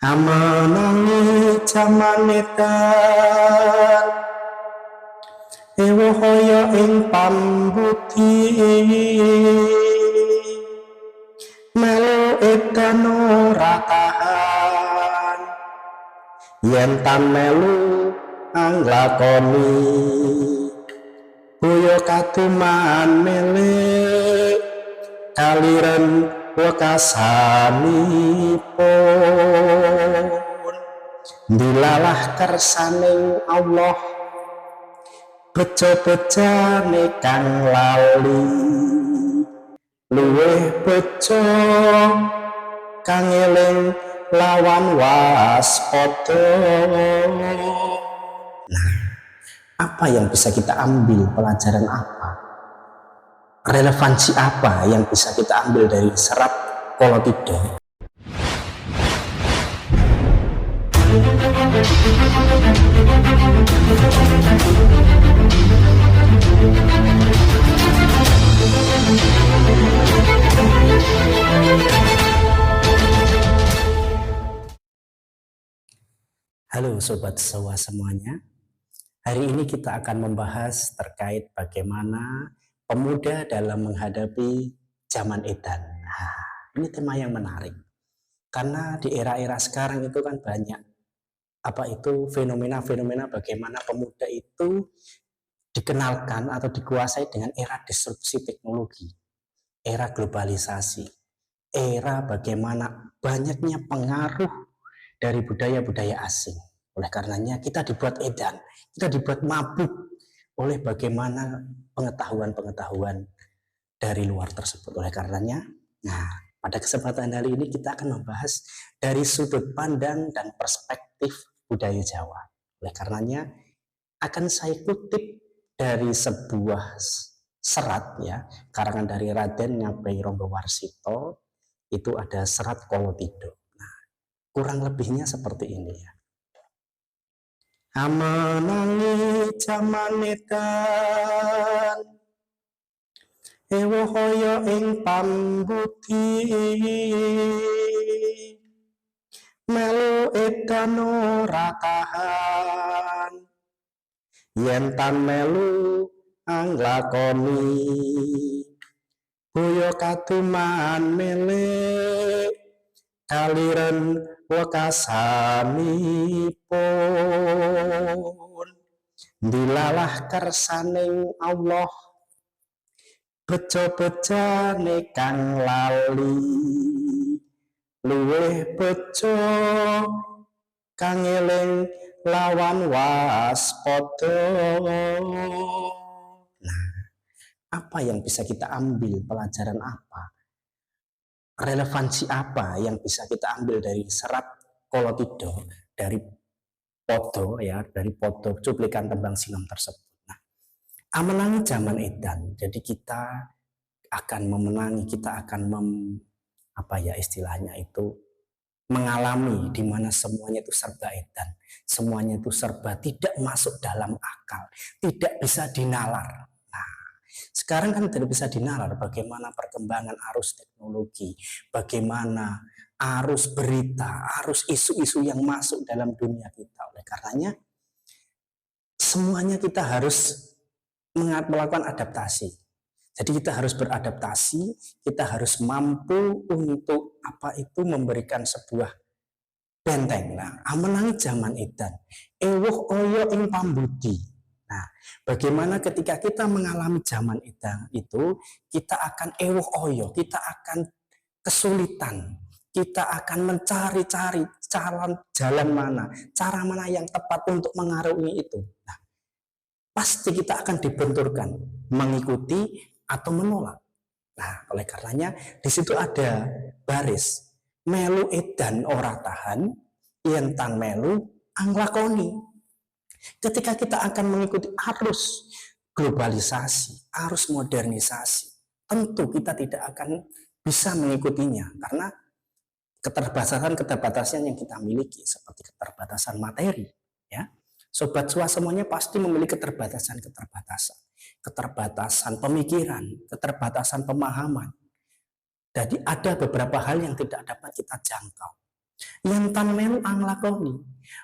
Amenangi jaman edan ewoh kaya ing pambudi melu edan ora tahan yen tan melu anglakoni boyo kaduman melek kaliren wekasanipun dilalah kersaning Allah bejo-bejane kang lali luweh bejo kang eling lawan waspada. Nah, apa yang bisa kita ambil, pelajaran apa, relevansi apa yang bisa kita ambil dari serat Qolatidah? Halo Sobat Sewa semuanya. Hari ini kita akan membahas terkait bagaimana pemuda dalam menghadapi zaman edan. Nah, ini tema yang menarik. Karena di era-era sekarang itu kan banyak fenomena-fenomena bagaimana pemuda itu dikenalkan atau dikuasai dengan era disrupsi teknologi, era globalisasi, era bagaimana banyaknya pengaruh dari budaya-budaya asing. Oleh karenanya kita dibuat edan, kita dibuat mabuk oleh bagaimana pengetahuan-pengetahuan dari luar tersebut. Oleh karenanya, pada kesempatan kali ini kita akan membahas dari sudut pandang dan perspektif budaya Jawa. Oleh karenanya akan saya kutip dari sebuah serat ya, karangan dari Raden Ngabei Ronggowarsito, itu ada serat Qolatidah. Nah, kurang lebihnya seperti ini ya. Amenangi jaman edan ewoh kaya ing pambudi melu edan ora tahan yen tan melu anglakoni boyo kaduman melek kaliren wekasanipun dilalah kersaning Allah bejo-bejane kang lali luweh bejo kang eling lawan waspada. Nah, apa yang bisa kita ambil, pelajaran apa, relevansi apa yang bisa kita ambil dari serat Qolatidah, dari podo ya, dari podo cuplikan tembang sinom tersebut. Nah, amenangi zaman edan, jadi kita akan memenangi, kita akan istilahnya itu mengalami di mana semuanya itu serba edan, semuanya itu serba tidak masuk dalam akal, tidak bisa dinalar. Nah, sekarang kan tidak bisa dinalar bagaimana perkembangan arus teknologi, bagaimana arus berita, arus isu-isu yang masuk dalam dunia kita. Oleh karenanya semuanya kita harus melakukan adaptasi. Jadi kita harus beradaptasi, kita harus mampu untuk memberikan sebuah benteng. Nah, amenangi zaman edan ewoh oyo ing pambudi. Nah, bagaimana ketika kita mengalami zaman edan itu, kita akan ewoh oyo, kita akan kesulitan, kita akan mencari-cari jalan mana, cara mana yang tepat untuk mengarungi itu. Nah, pasti kita akan dibenturkan mengikuti atau menolak. Nah, oleh karenanya di situ ada baris melu edan ora tahan yen tan melu anglakoni. Ketika kita akan mengikuti arus globalisasi, arus modernisasi, tentu kita tidak akan bisa mengikutinya karena keterbatasan yang kita miliki seperti keterbatasan materi ya. Sobat Sewa semuanya pasti memiliki keterbatasan pemikiran, keterbatasan pemahaman. Jadi ada beberapa hal yang tidak dapat kita jangkau. Yang tan melu anglakoni.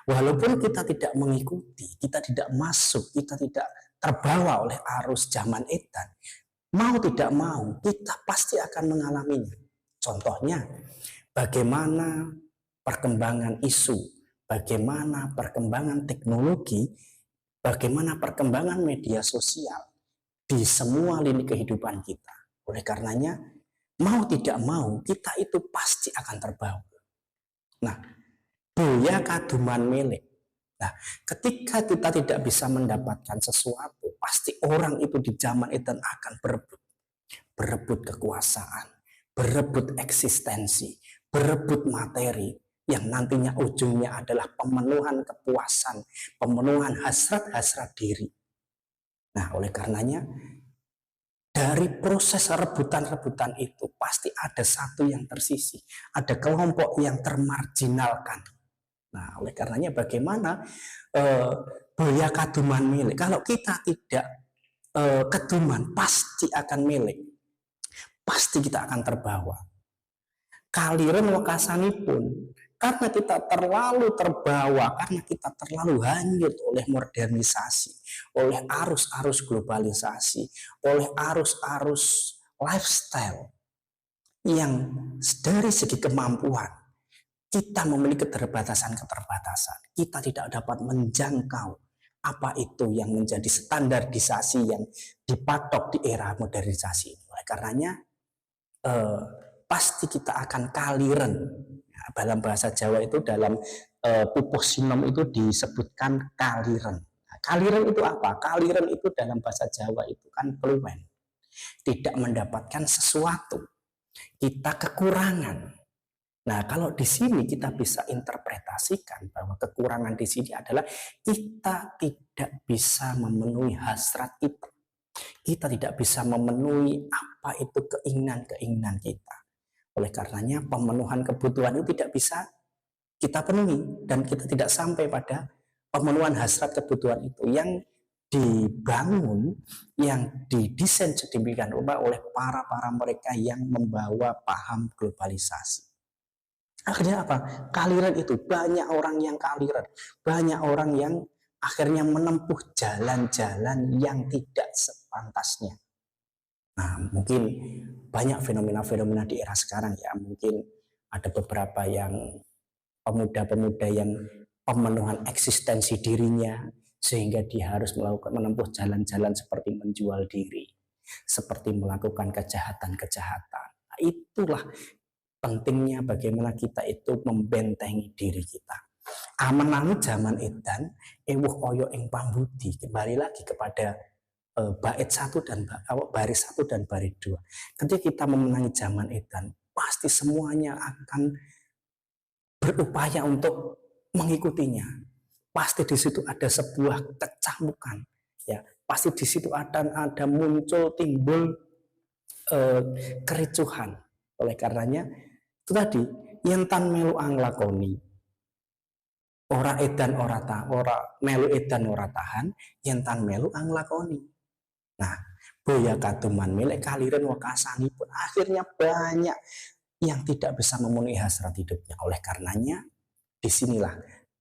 Walaupun kita tidak mengikuti, kita tidak masuk, kita tidak terbawa oleh arus zaman edan, mau tidak mau kita pasti akan mengalaminya. Contohnya, bagaimana perkembangan isu, bagaimana perkembangan teknologi, bagaimana perkembangan media sosial di semua lini kehidupan kita. Oleh karenanya, mau tidak mau kita itu pasti akan terbawa. Nah, boya kaduman milik. Nah, ketika kita tidak bisa mendapatkan sesuatu, pasti orang itu di zaman itu akan berebut kekuasaan, berebut eksistensi, berebut materi yang nantinya ujungnya adalah pemenuhan kepuasan, pemenuhan hasrat-hasrat diri. Nah, oleh karenanya dari proses rebutan-rebutan itu pasti ada satu yang tersisih, ada kelompok yang termarginalkan. Nah, oleh karenanya bagaimana boya kaduman milik? Kalau kita tidak keduman, pasti akan milik, pasti kita akan terbawa. Kaliren wekasanipun, karena kita terlalu terbawa, karena kita terlalu hanyut oleh modernisasi, oleh arus-arus globalisasi, oleh arus-arus lifestyle yang dari segi kemampuan kita memiliki keterbatasan-keterbatasan. Kita tidak dapat menjangkau apa itu yang menjadi standarisasi yang dipatok di era modernisasi. Oleh karenanya pasti kita akan kaliren. Nah, dalam bahasa Jawa itu dalam pupuh sinom itu disebutkan kaliren. Nah, kaliren itu apa? Kaliren itu dalam bahasa Jawa itu kan keluwen. Tidak mendapatkan sesuatu. Kita kekurangan. Nah, kalau di sini kita bisa interpretasikan bahwa kekurangan di sini adalah kita tidak bisa memenuhi hasrat kita. Kita tidak bisa memenuhi apa itu keinginan-keinginan kita. Oleh karenanya pemenuhan kebutuhan itu tidak bisa kita penuhi dan kita tidak sampai pada pemenuhan hasrat kebutuhan itu yang dibangun, yang didesain sedemikian rupa oleh para mereka yang membawa paham globalisasi. Akhirnya apa? Kaliran itu banyak orang yang kaliran, banyak orang yang akhirnya menempuh jalan-jalan yang tidak sepantasnya. Nah, mungkin banyak fenomena-fenomena di era sekarang ya. Mungkin ada beberapa yang pemuda-pemuda yang pemenuhan eksistensi dirinya sehingga dia harus menempuh jalan-jalan seperti menjual diri, seperti melakukan kejahatan-kejahatan. Nah, itulah pentingnya bagaimana kita itu membentengi diri kita. Amenangi zaman edan, ewuh oyo ing pambudi. Kembali lagi kepada bait 1 dan baris 1 dan baris 2. Ketika kita memenangi zaman edan, pasti semuanya akan berupaya untuk mengikutinya. Pasti di situ ada sebuah kecamukan, ya. Pasti di situ ada muncul timbul kericuhan. Oleh karenanya itu tadi yang tan melu anglakoni. Ora edan ora melu edan ora tahan, yang tan melu anglakoni. Nah, boya kaduman milik kaliren wekasanipun akhirnya banyak yang tidak bisa memenuhi hasrat hidupnya. Oleh karenanya, disinilah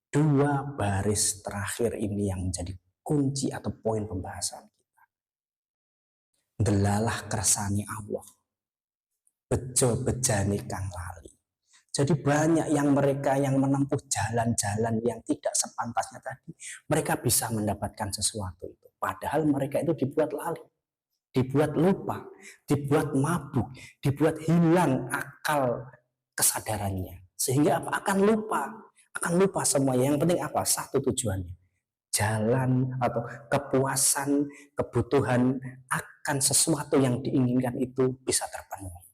dua baris terakhir ini yang menjadi kunci atau poin pembahasan kita. Delalah kersani Allah, bejo bejane kang lali. Jadi banyak yang mereka yang menempuh jalan-jalan yang tidak sepantasnya tadi, mereka bisa mendapatkan sesuatu itu. Padahal mereka itu dibuat lali, dibuat lupa, dibuat mabuk, dibuat hilang akal kesadarannya. Sehingga apa? Akan lupa semuanya. Yang penting apa? Satu tujuannya. Jalan atau kepuasan, kebutuhan akan sesuatu yang diinginkan itu bisa terpenuhi.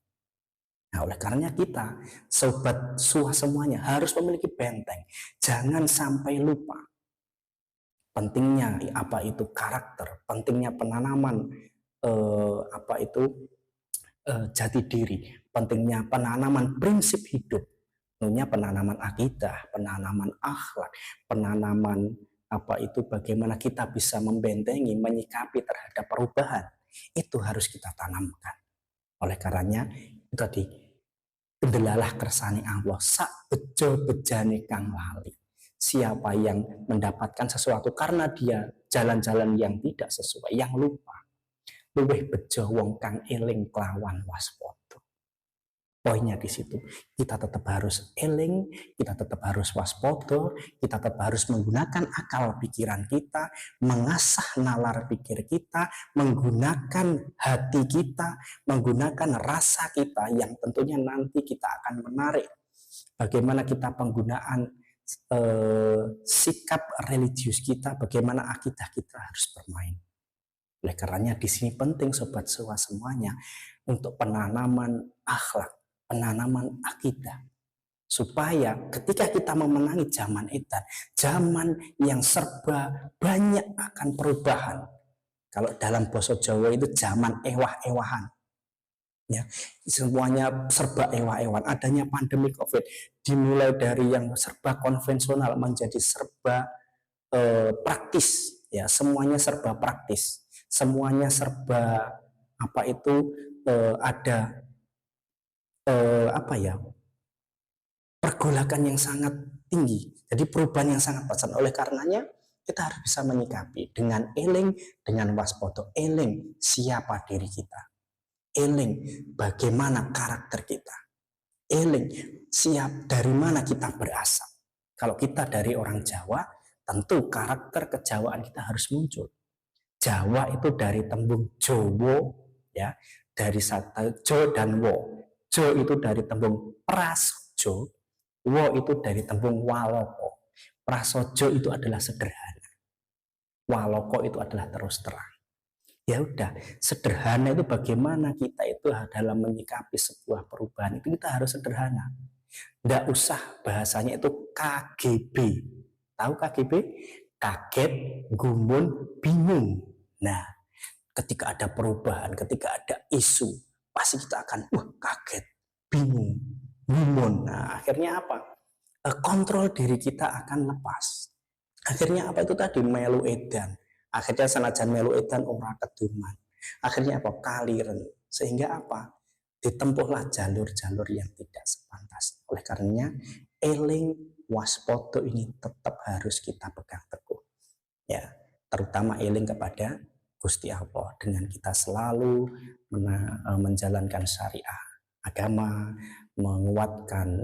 Nah, oleh karenanya kita, sobat suah semuanya harus memiliki benteng. Jangan sampai lupa. Pentingnya apa itu karakter, pentingnya penanaman jati diri, pentingnya penanaman prinsip hidup, tentunya penanaman akidah, penanaman akhlak, penanaman bagaimana kita bisa membentengi, menyikapi terhadap perubahan, itu harus kita tanamkan. Oleh karenanya itu tadi Delalah kersane Allah sak bejo-bejane kang lali. Siapa yang mendapatkan sesuatu karena dia jalan-jalan yang tidak sesuai, yang lupa, luwih bejo wong kang eling kelawan waspada. Poinnya di situ, kita tetap harus eling, kita tetap harus waspada, kita tetap harus menggunakan akal pikiran kita, mengasah nalar pikir kita, menggunakan hati kita, menggunakan rasa kita yang tentunya nanti kita akan menarik bagaimana kita penggunaan sikap religius kita, bagaimana akidah kita harus bermain. Oleh karenanya di sini penting sobat sewa semuanya untuk penanaman akhlak, penanaman akidah, supaya ketika kita memenangi zaman edan, zaman yang serba banyak akan perubahan. Kalau dalam bahasa Jawa itu zaman ewah-ewahan, ya, semuanya serba ewah-ewahan. Adanya pandemi COVID dimulai dari yang serba konvensional menjadi serba praktis, ya, semuanya serba praktis, semuanya serba apa itu ada apa ya, pergolakan yang sangat tinggi. Jadi perubahan yang sangat pesat. Oleh karenanya kita harus bisa menyikapi dengan eling, dengan waspada. Eling siapa diri kita, eling bagaimana karakter kita, eling siap dari mana kita berasal. Kalau kita dari orang Jawa, tentu karakter kejawaan kita harus muncul. Jawa itu dari tembung Jowo, ya, dari kata Jo dan Wo. Jo itu dari tembung prasojo, wo itu dari tembung waloko. Prasojo itu adalah sederhana, waloko itu adalah terus terang. Ya udah, sederhana itu bagaimana kita itu dalam menyikapi sebuah perubahan itu kita harus sederhana. Nggak usah bahasanya itu KGB. Tahu KGB? Kaget, gumun, bingung. Nah, ketika ada perubahan, ketika ada isu, pasti kita akan kaget, bingung, gumun. Nah, akhirnya apa? Kontrol diri kita akan lepas. Akhirnya apa itu tadi? Melu edan. Akhirnya sanajan melu edan ora keduman. Akhirnya apa? Kaliren. Sehingga apa? Ditempuhlah jalur-jalur yang tidak sepantas. Oleh karenanya eling waspada ini tetap harus kita pegang teguh. Ya, terutama eling kepada Gusti Allah dengan kita selalu menjalankan syariah agama, menguatkan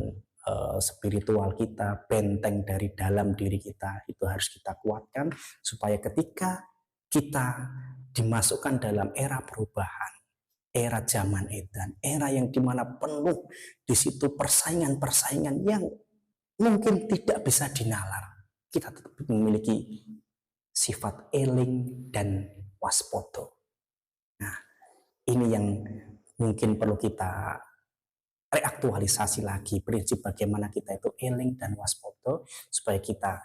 spiritual kita, benteng dari dalam diri kita itu harus kita kuatkan supaya ketika kita dimasukkan dalam era perubahan, era zaman edan, era yang dimana penuh di situ persaingan-persaingan yang mungkin tidak bisa dinalar, kita tetap memiliki sifat eling dan waspada. Nah, ini yang mungkin perlu kita reaktualisasi lagi, prinsip bagaimana kita itu eling dan waspada supaya kita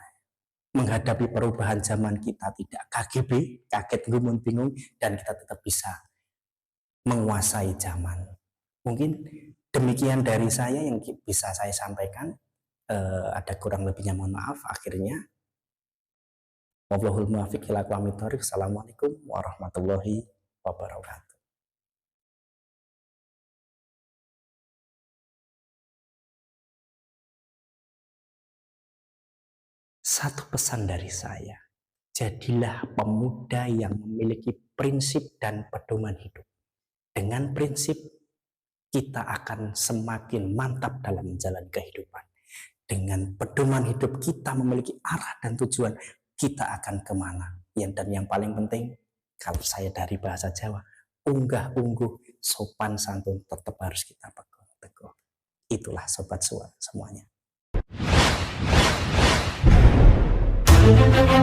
menghadapi perubahan zaman kita tidak KGB, kaget gumun bingung, dan kita tetap bisa menguasai zaman. Mungkin demikian dari saya yang bisa saya sampaikan. Ada kurang lebihnya mohon maaf. Akhirnya wallahul muwaffiq ila aqwamit thoriq. Assalamualaikum warahmatullahi wabarakatuh. Satu pesan dari saya, jadilah pemuda yang memiliki prinsip dan pedoman hidup. Dengan prinsip kita akan semakin mantap dalam menjalani kehidupan. Dengan pedoman hidup kita memiliki arah dan tujuan, kita akan kemana. Dan yang paling penting, kalau saya dari bahasa Jawa, unggah-ungguh, sopan santun tetap harus kita pegang teguh. Itulah sobat Suara semuanya. Thank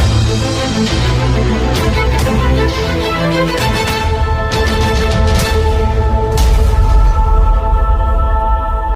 you.